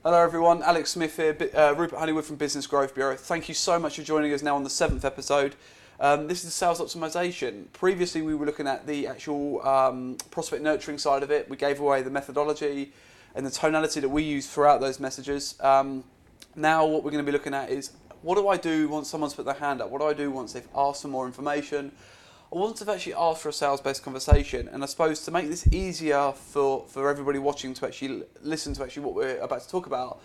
Hello everyone, Alex Smith here, Rupert Honeywood from Biz-Growth Bureau. Thank you so much for joining us now on the 7th episode. This is the sales optimization. Previously we were looking at the actual prospect nurturing side of it. We gave away the methodology and the tonality that we use throughout those messages. Now what we're going to be looking at is, what do I do once someone's put their hand up? What do I do once they've asked for more information? Or once they've actually asked for a sales-based conversation? And I suppose to make this easier for everybody watching to actually listen to actually what we're about to talk about,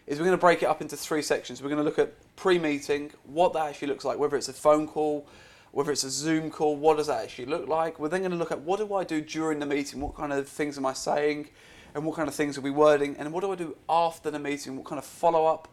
is we're going to break it up into 3 sections. We're going to look at pre-meeting, what that actually looks like, whether it's a phone call, whether it's a Zoom call, what does that actually look like? We're then going to look at, what do I do during the meeting? What kind of things am I saying? And what kind of things are we wording? And what do I do after the meeting? What kind of follow-up?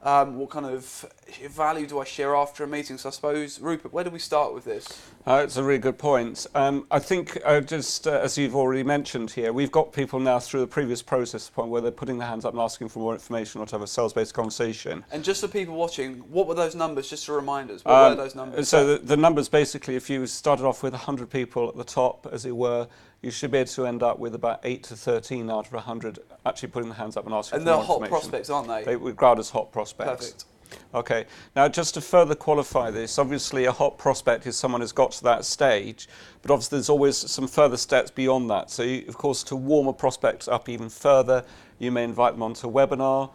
What kind of value do I share after a meeting? So I suppose, Rupert, where do we start with this? It's a really good point. I think just as you've already mentioned here, we've got people now through the previous process point where they're putting their hands up and asking for more information or to have a sales-based conversation. And just for people watching, what were those numbers, just to remind us? What were those numbers? So the numbers, basically, if you started off with 100 people at the top, as it were, you should be able to end up with about 8 to 13 out of 100 actually putting their hands up and asking for more information. And they're hot prospects, aren't they? They would regard as hot prospects. Perfect. Okay. Now, just to further qualify this, obviously a hot prospect is someone who's got to that stage, but obviously there's always some further steps beyond that. So, of course, to warm a prospect up even further, you may invite them onto a webinar,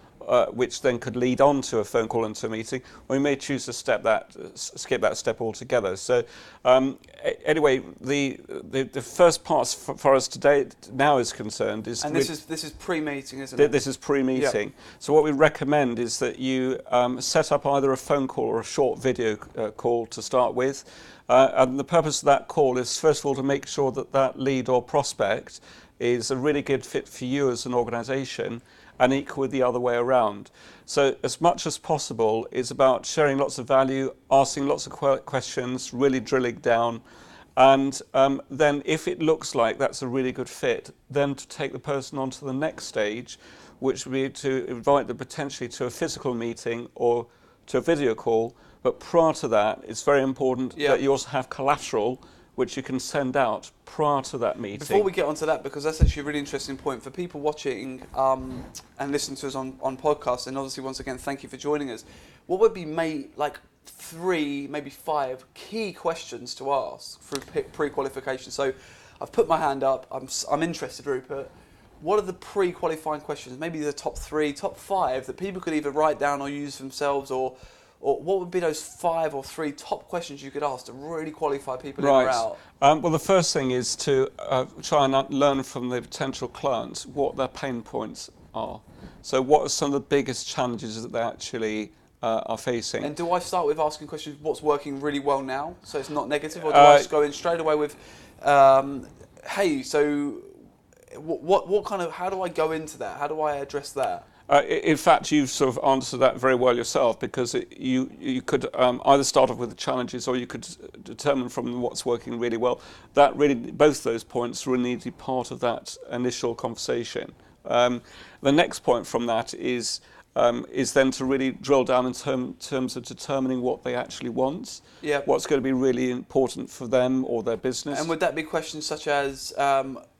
which then could lead on to a phone call into a meeting, or you may choose to skip that step altogether. So anyway, the first part for us today now is concerned is... And this is pre-meeting, isn't it? This is pre-meeting. Yep. So what we recommend is that you set up either a phone call or a short video call to start with. And the purpose of that call is, first of all, to make sure that that lead or prospect is a really good fit for you as an organisation, and equal the other way around. So as much as possible, it's about sharing lots of value, asking lots of questions, really drilling down, and then if it looks like that's a really good fit, then to take the person on to the next stage, which would be to invite them potentially to a physical meeting or to a video call. But prior to that, it's very important that you also have collateral, which you can send out prior to that meeting. Before we get onto that, because that's actually a really interesting point for people watching and listening to us on podcasts, and obviously once again, thank you for joining us. What would be like 3, maybe 5 key questions to ask through pre-qualification? So I've put my hand up, I'm interested, Rupert. What are the pre-qualifying questions? Maybe the top 3, top 5 that people could either write down or use themselves, or what would be those 5 or 3 top questions you could ask to really qualify people in or out? Well, the first thing is to try and learn from the potential clients what their pain points are. So what are some of the biggest challenges that they actually are facing? And do I start with asking questions, what's working really well now, so it's not negative, or do I just go in straight away with, hey, so what kind of, how do I go into that? How do I address that? In fact, you've sort of answered that very well yourself, because you could either start off with the challenges, or you could determine from what's working really well. That really, both those points really need to be part of that initial conversation. The next point from that is then to really drill down in terms of determining what they actually want, what's going to be really important for them or their business. And would that be questions such as,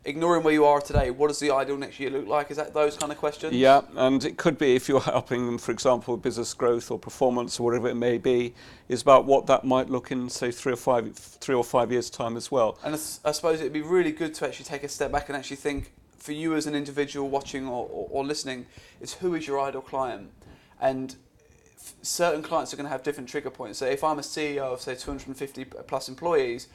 ignoring where you are today, what does the ideal next year look like? Is that those kind of questions? Yeah, and it could be, if you're helping them, for example, with business growth or performance or whatever it may be, is about what that might look in, say, 3 or 5 years' time as well. And I suppose it'd be really good to actually take a step back and actually think, for you as an individual watching or listening, is who is your ideal client? And certain clients are going to have different trigger points. So if I'm a CEO of, say, 250 plus employees,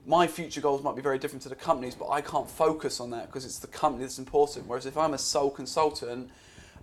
my future goals might be very different to the company's, but I can't focus on that because it's the company that's important. Whereas if I'm a sole consultant,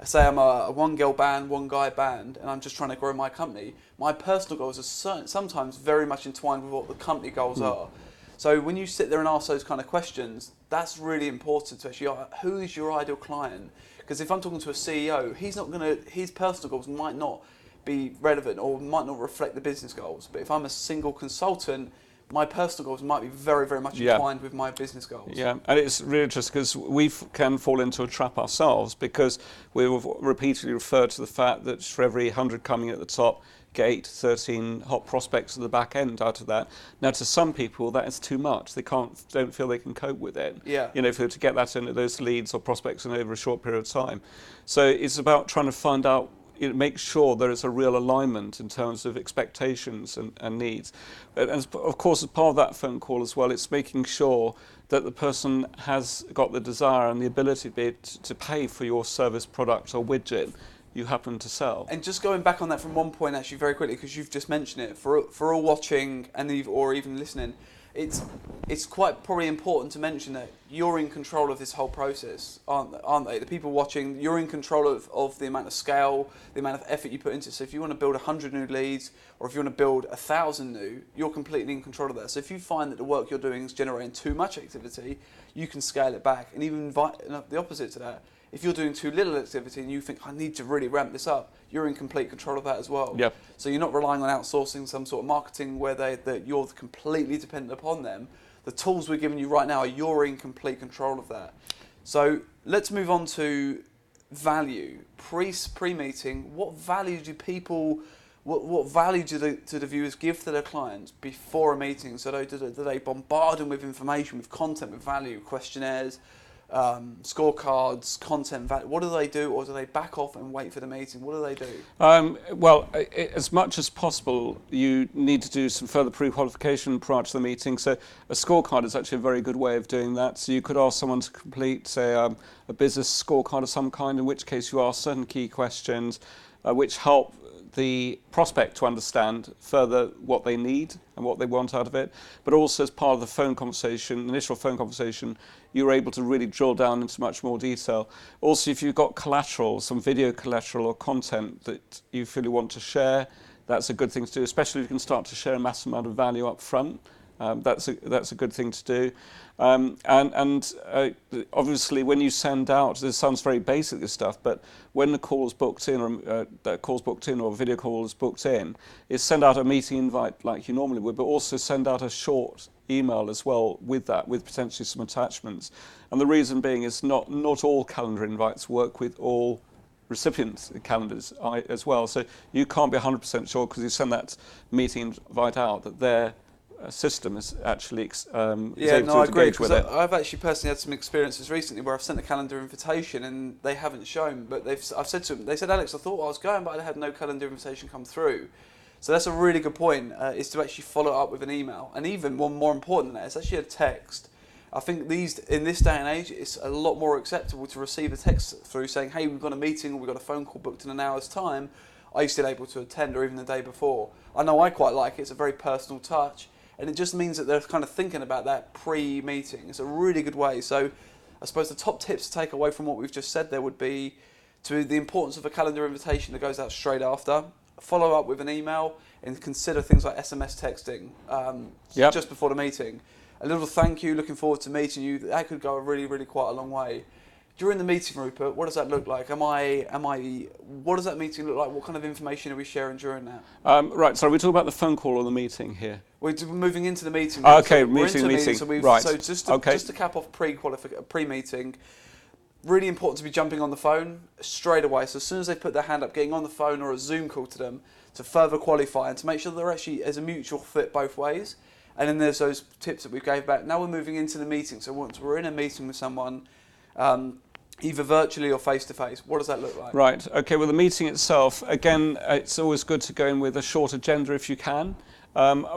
say I'm a one-girl band, one-guy band, and I'm just trying to grow my company, my personal goals are sometimes very much entwined with what the company goals are. So when you sit there and ask those kind of questions, that's really important to actually, who is your ideal client? Because if I'm talking to a CEO, his personal goals might not be relevant or might not reflect the business goals. But if I'm a single consultant, my personal goals might be very, very much entwined with my business goals. Yeah, and it's really interesting because we can fall into a trap ourselves because we've repeatedly referred to the fact that for every 100 coming at the top, get 8 to 13 hot prospects at the back end out of that. Now, to some people, that is too much. They don't feel they can cope with it. Yeah. You know, to get that into those leads or prospects in over a short period of time. So it's about trying to find out, make sure there is a real alignment in terms of expectations and needs. And of course, as part of that phone call as well, it's making sure that the person has got the desire and the ability to pay for your service, product or widget you happen to sell. And just going back on that from one point actually very quickly, because you've just mentioned it, for all watching or even listening, it's quite probably important to mention that you're in control of this whole process, aren't they? The people watching, you're in control of the amount of scale, the amount of effort you put into it. So if you want to build 100 new leads, or if you want to build 1,000 new, you're completely in control of that. So if you find that the work you're doing is generating too much activity, you can scale it back. And even the opposite to that, if you're doing too little activity and you think, I need to really ramp this up, you're in complete control of that as well. Yep. So you're not relying on outsourcing some sort of marketing where that you're completely dependent upon them. The tools we're giving you right now, you're in complete control of that. So let's move on to value. Pre-meeting, what value do people, what value do the viewers give to their clients before a meeting? So do they bombard them with information, with content, with value, questionnaires, scorecards, content value? What do they do, or do they back off and wait for the meeting? What do they do? Well, as much as possible, you need to do some further pre-qualification prior to the meeting. So a scorecard is actually a very good way of doing that. So you could ask someone to complete, say, a business scorecard of some kind, in which case you ask certain key questions which help the prospect to understand further what they need and what they want out of it. But also as part of the phone conversation, initial phone conversation, you're able to really drill down into much more detail. Also, if you've got collateral, some video collateral or content that you feel you want to share, that's a good thing to do, especially if you can start to share a massive amount of value up front. That's a good thing to do. Obviously, when you send out, this sounds very basic, this stuff, but when the call is booked in, or a video call is booked in, is send out a meeting invite like you normally would, but also send out a short email as well with that, with potentially some attachments. And the reason being is not all calendar invites work with all recipients' calendars as well. So you can't be 100% sure because you send that meeting invite out that their system is actually I agree, because I've actually personally had some experiences recently where I've sent a calendar invitation and they haven't shown, but I've said to them, they said, Alex, I thought I was going, but I had no calendar invitation come through. So that's a really good point, is to actually follow up with an email. And even one more important than that, it's actually a text. I think in this day and age, it's a lot more acceptable to receive a text through saying, hey, we've got a meeting or we've got a phone call booked in an hour's time. Are you still able to attend, or even the day before? I know I quite like it. It's a very personal touch. And it just means that they're kind of thinking about that pre-meeting. It's a really good way. So I suppose the top tips to take away from what we've just said there would be to the importance of a calendar invitation that goes out straight after, follow up with an email, and consider things like SMS texting just before the meeting. A little thank you, looking forward to meeting you. That could go really, really quite a long way. During the meeting, Rupert, what does that look like? What does that meeting look like? What kind of information are we sharing during that? Right, so are we talking about the phone call or the meeting here? We're moving into the meeting. Okay, so meeting. So just to cap off pre-meeting, really important to be jumping on the phone straight away. So as soon as they put their hand up, getting on the phone or a Zoom call to them to further qualify and to make sure they're actually as a mutual fit both ways. And then there's those tips that we gave back. Now we're moving into the meeting. So once we're in a meeting with someone, either virtually or face-to-face, what does that look like? Right, okay, well the meeting itself, again, it's always good to go in with a short agenda if you can.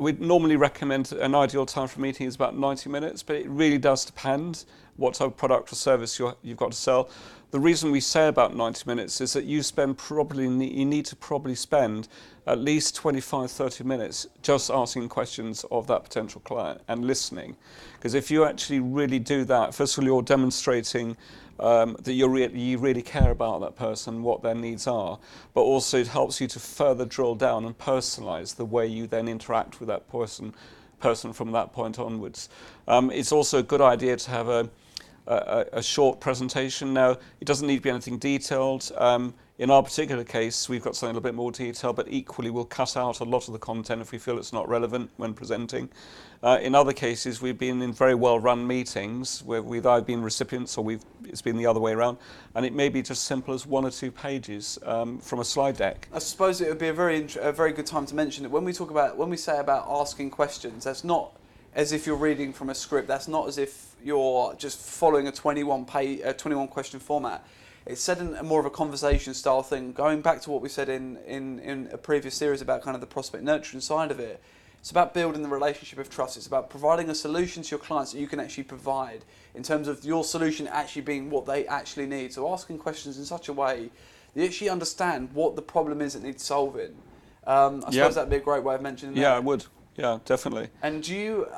We'd normally recommend an ideal time for a meeting is about 90 minutes, but it really does depend what type of product or service you've got to sell. The reason we say about 90 minutes is that you need to probably spend at least 25-30 minutes just asking questions of that potential client and listening. Because if you actually really do that, first of all, you're demonstrating that you really care about that person, what their needs are, but also it helps you to further drill down and personalize the way you then interact with that person from that point onwards. It's also a good idea to have a short presentation. Now, it doesn't need to be anything detailed. In our particular case, we've got something a little bit more detail, but equally we'll cut out a lot of the content if we feel it's not relevant when presenting. In other cases, we've been in very well-run meetings where we've either been recipients or it's been the other way around, and it may be just simple as 1 or 2 pages from a slide deck. I suppose it would be a very good time to mention that when we say about asking questions, that's not as if you're reading from a script. That's not as if you're just following a 21 question format. It's said in more of a conversation style thing. Going back to what we said in a previous series about kind of the prospect nurturing side of it, it's about building the relationship of trust. It's about providing a solution to your clients that you can actually provide in terms of your solution actually being what they actually need. So asking questions in such a way that you actually understand what the problem is that needs solving. I suppose that'd be a great way of mentioning that. Yeah, it would. Yeah, definitely. And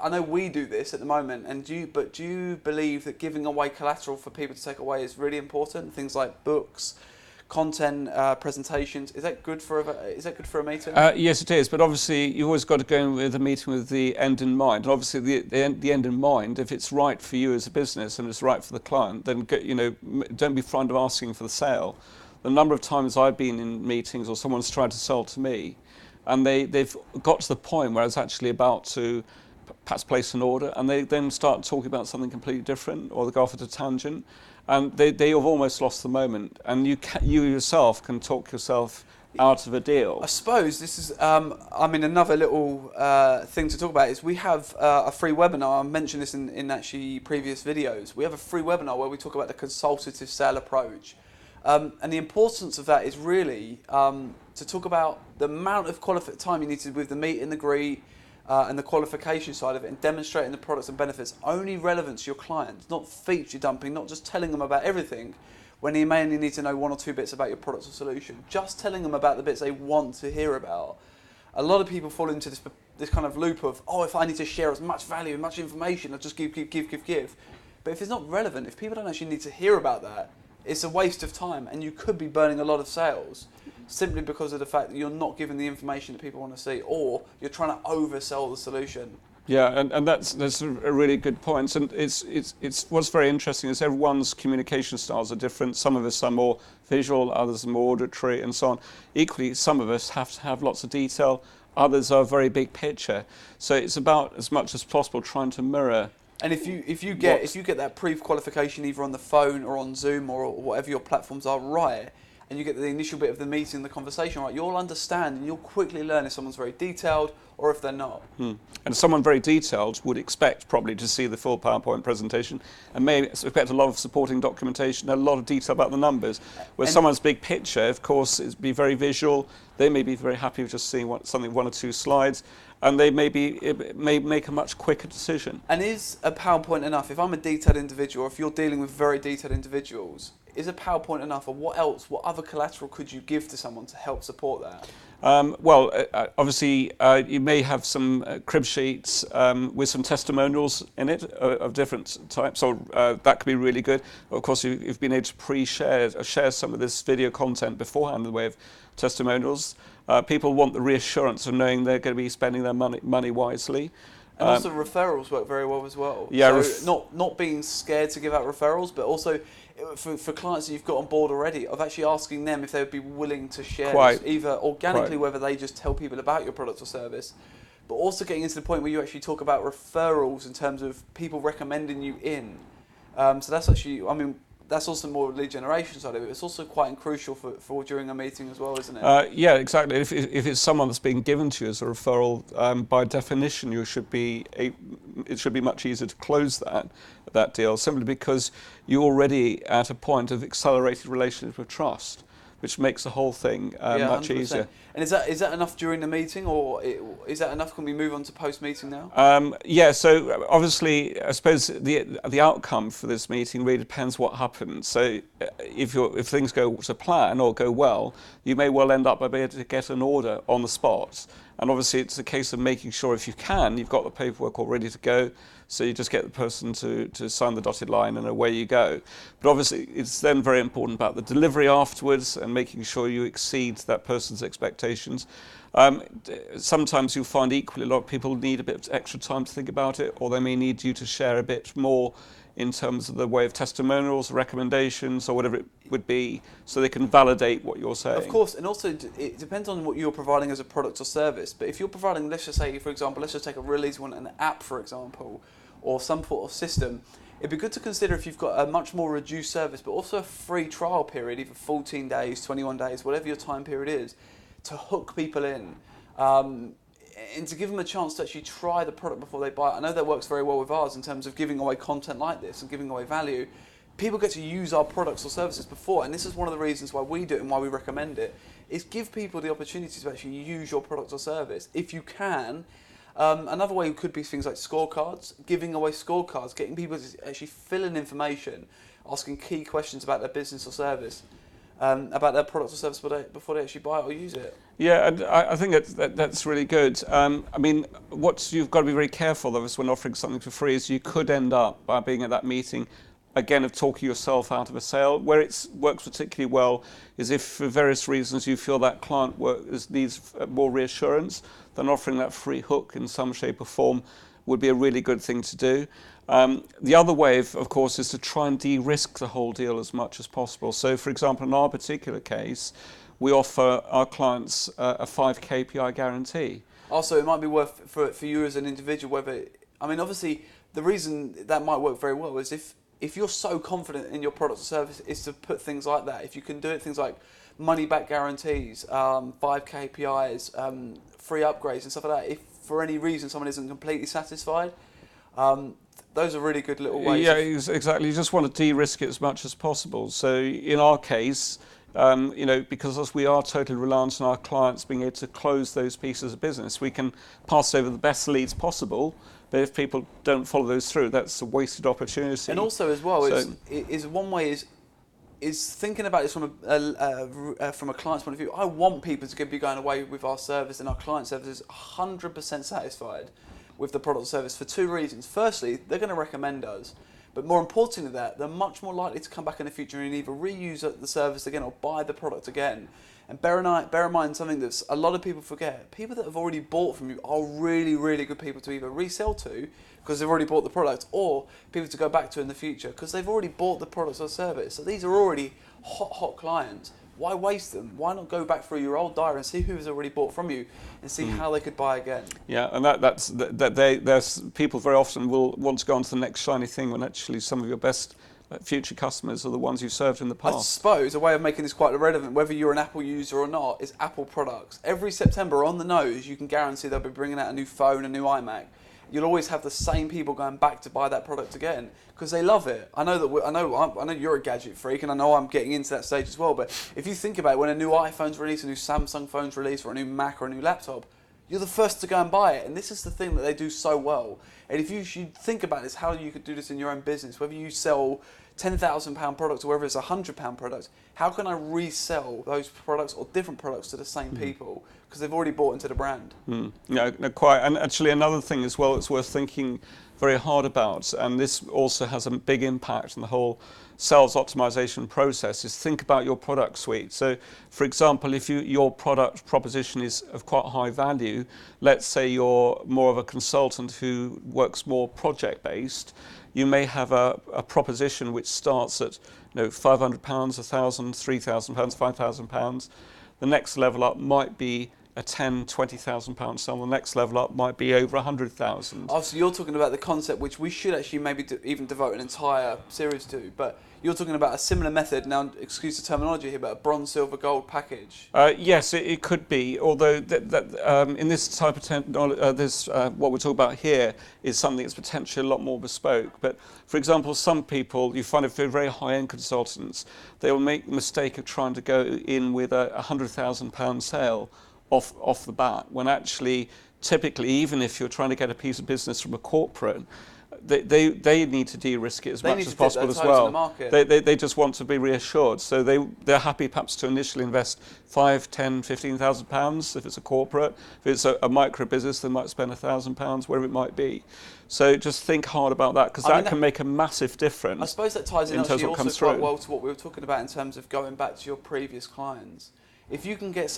I know we do this at the moment, but do you believe that giving away collateral for people to take away is really important? Things like books, content, presentations. Is that good for a meeting? Yes, it is. But obviously, you've always got to go in with a meeting with the end in mind. And obviously, the end in mind, if it's right for you as a business and it's right for the client, then don't be frightened of asking for the sale. The number of times I've been in meetings or someone's tried to sell to me, and they've got to the point where it's actually about to perhaps place an order, and they then start talking about something completely different, or they go off at a tangent, and they have almost lost the moment. And you yourself can talk yourself out of a deal. I suppose this is, another little thing to talk about is we have a free webinar. I mentioned this in actually previous videos. We have a free webinar where we talk about the consultative sale approach. And the importance of that is really to talk about the amount of time you need to with the meet and the greet and the qualification side of it, and demonstrating the products and benefits only relevant to your clients, not feature dumping, not just telling them about everything when you may only need to know 1 or 2 bits about your product or solution. Just telling them about the bits they want to hear about. A lot of people fall into this kind of loop of, if I need to share as much value and much information, I'll just give. But if it's not relevant, if people don't actually need to hear about that, it's a waste of time, and you could be burning a lot of sales simply because of the fact that you're not giving the information that people want to see, or you're trying to oversell the solution. Yeah, and that's a really good point. And it's what's very interesting is everyone's communication styles are different. Some of us are more visual, others are more auditory, and so on. Equally, some of us have to have lots of detail. Others are very big picture. So it's about, as much as possible, trying to mirror. And if you get that pre-qualification either on the phone or on Zoom or whatever your platforms are right, and you get the initial bit of the meeting, the conversation right, you'll understand and you'll quickly learn if someone's very detailed or if they're not. And someone very detailed would expect probably to see the full PowerPoint presentation and may expect a lot of supporting documentation, a lot of detail about the numbers. Where someone's big picture, of course, is be very visual. They may be very happy with just seeing 1 or 2 slides, and it may make a much quicker decision. And is a PowerPoint enough? If I'm a detailed individual, or if you're dealing with very detailed individuals, is a PowerPoint enough, or what other collateral could you give to someone to help support that? Obviously, you may have some crib sheets with some testimonials in it of different types, so that could be really good. Of course, you've been able to share some of this video content beforehand in the way of testimonials. People want the reassurance of knowing they're going to be spending their money wisely. And also referrals work very well as well. Yeah, so not being scared to give out referrals, but also for clients that you've got on board already, of actually asking them if they would be willing to share this, either organically, whether they just tell people about your product or service, but also getting into the point where you actually talk about referrals in terms of people recommending you in. So that's actually, that's also more lead generation side of it. It's also quite crucial for during a meeting as well, isn't it? Yeah, exactly. If it's someone that's being given to you as a referral, by definition, it should be much easier to close that deal, simply because you're already at a point of accelerated relationship of trust, which makes the whole thing much 100%. Easier. And is that enough during the meeting, or is that enough? Can we move on to post-meeting now? Yeah, so obviously, I suppose the outcome for this meeting really depends what happens. So if things go to plan or go well, you may well end up by being able to get an order on the spot. And obviously, it's a case of making sure, if you can, you've got the paperwork all ready to go. So you just get the person to sign the dotted line and away you go. But obviously, it's then very important about the delivery afterwards and making sure you exceed that person's expectations. Sometimes you'll find equally a lot of people need a bit of extra time to think about it, or they may need you to share a bit more in terms of the way of testimonials, recommendations, or whatever it would be, so they can validate what you're saying. Of course, and also it depends on what you're providing as a product or service. But if you're providing, let's just say, for example, let's just take a really easy one, an app, for example, or some sort of system, it'd be good to consider if you've got a much more reduced service, but also a free trial period, either 14 days, 21 days, whatever your time period is, to hook people in. And to give them a chance to actually try the product before they buy it. I know that works very well with ours in terms of giving away content like this and giving away value. People get to use our products or services before, and this is one of the reasons why we do it and why we recommend it, is give people the opportunity to actually use your product or service. If you can, another way could be things like scorecards, giving away scorecards, getting people to actually fill in information, asking key questions about their business or service. About their product or service before they actually buy it or use it. Yeah, and I think that's really good. I mean, what you've got to be very careful of is when offering something for free is you could end up, by being at that meeting, again, of talking yourself out of a sale. Where it works particularly well is if for various reasons you feel that client needs more reassurance, then offering that free hook in some shape or form would be a really good thing to do. The other way, of course, is to try and de-risk the whole deal as much as possible. So, for example, in our particular case, we offer our clients a 5 KPI guarantee. Also, it might be worth for you as an individual, obviously, the reason that might work very well is if you're so confident in your product or service, is to put things like that. If you can do it, things like money-back guarantees, 5 KPIs, free upgrades and stuff like that. If for any reason someone isn't completely satisfied, those are really good little ways. Yeah, exactly. You just want to de-risk it as much as possible. So in our case, because as we are totally reliant on our clients being able to close those pieces of business, we can pass over the best leads possible. But if people don't follow those through, that's a wasted opportunity. And also, as well, is one way is thinking about this from a client's point of view. I want people to be going away with our service and our client services 100% satisfied with the product or service for 2 reasons. Firstly, they're going to recommend us, but more importantly than that, they're much more likely to come back in the future and either reuse the service again or buy the product again. And bear in mind something that a lot of people forget. People that have already bought from you are really, really good people to either resell to because they've already bought the product, or people to go back to in the future because they've already bought the product or service. So these are already hot clients. Why waste them? Why not go back through your old diary and see who has already bought from you and see how they could buy again? Yeah, and there's people very often will want to go on to the next shiny thing when actually some of your best future customers are the ones you've served in the past. I suppose a way of making this quite relevant, whether you're an Apple user or not, is Apple products. Every September on the nose, you can guarantee they'll be bringing out a new phone, a new iMac. You'll always have the same people going back to buy that product again because they love it. I know I know you're a gadget freak, and I know I'm getting into that stage as well. But if you think about it, when a new iPhone's released, a new Samsung phone's released, or a new Mac or a new laptop, you're the first to go and buy it. And this is the thing that they do so well. And if you should think about this, how you could do this in your own business, whether you sell £10,000 products or whether it's a £100 product, how can I resell those products or different products to the same people because they've already bought into the brand? No, quite. And actually another thing as well it's worth thinking very hard about, and this also has a big impact on the whole sales optimization process, is think about your product suite. So for example, if your product proposition is of quite high value, let's say you're more of a consultant who works more project based, you may have a proposition which starts at £500, £1,000, £3,000, £5,000. The next level up might be a £10,000, £20,000 sale. The next level up might be over 100,000. Oh, so you're talking about the concept which we should actually maybe even devote an entire series to, but you're talking about a similar method, now excuse the terminology here, but a bronze, silver, gold package. Yes, it could be, although in this type of technology, what we're talking about here is something that's potentially a lot more bespoke. But for example, some people, you find it for very high-end consultants, they will make the mistake of trying to go in with a £100,000 sale off the bat, when actually, typically, even if you're trying to get a piece of business from a corporate, they need to de-risk it as much as possible as well. They just want to be reassured, so they're happy perhaps to initially invest £5,000, £10,000, £15,000 if it's a corporate. If it's a micro business, they might spend £1,000, wherever it might be. So just think hard about that, because that can make a massive difference. I suppose that ties in actually also quite well to what we were talking about in terms of going back to your previous clients. If you can get,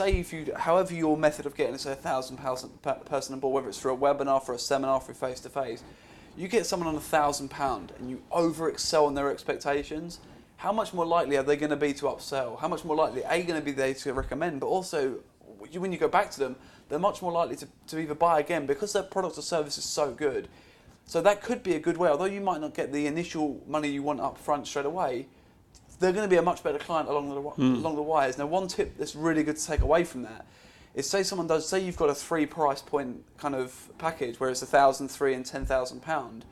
however your method of getting, say, 1,000 person on board, whether it's through a webinar, for a seminar, through face-to-face, You get someone on £1,000 and you over excel on their expectations, how much more likely are they going to be to upsell? How much more likely are you going to be there to recommend? But also, when you go back to them, they're much more likely to either buy again because their product or service is so good. So that could be a good way. Although you might not get the initial money you want up front straight away, they're going to be a much better client along the wires. Now, one tip that's really good to take away from that is say you've got a 3 price point kind of package where it's £1,000, £3,000 and £10,000.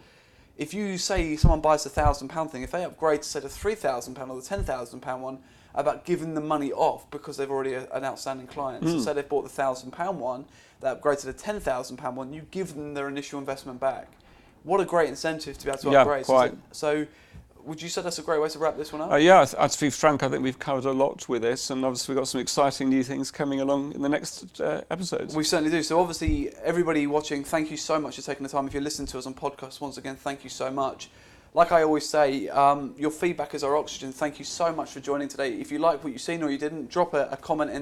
If you say someone buys the £1,000 thing, if they upgrade to say the £3,000 or the £10,000 one, about giving them money off because they've already an outstanding client. So say they've bought the £1,000 one, they upgrade to the £10,000 one, you give them their initial investment back. What a great incentive to be able to upgrade. Quite. So would you say that's a great way to wrap this one up? To be frank, I think we've covered a lot with this, and obviously we've got some exciting new things coming along in the next episodes. We certainly do. So obviously, everybody watching, thank you so much for taking the time. If you're listening to us on podcasts, once again, thank you so much. Like I always say, your feedback is our oxygen. Thank you so much for joining today. If you like what you've seen or you didn't, drop a comment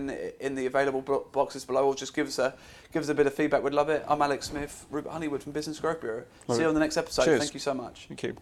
in the available boxes below, or just give us a bit of feedback. We'd love it. I'm Alex Smith, Rupert Honeywood from Business Growth Bureau. See you on the next episode. Cheers. Thank you so much. Thank you.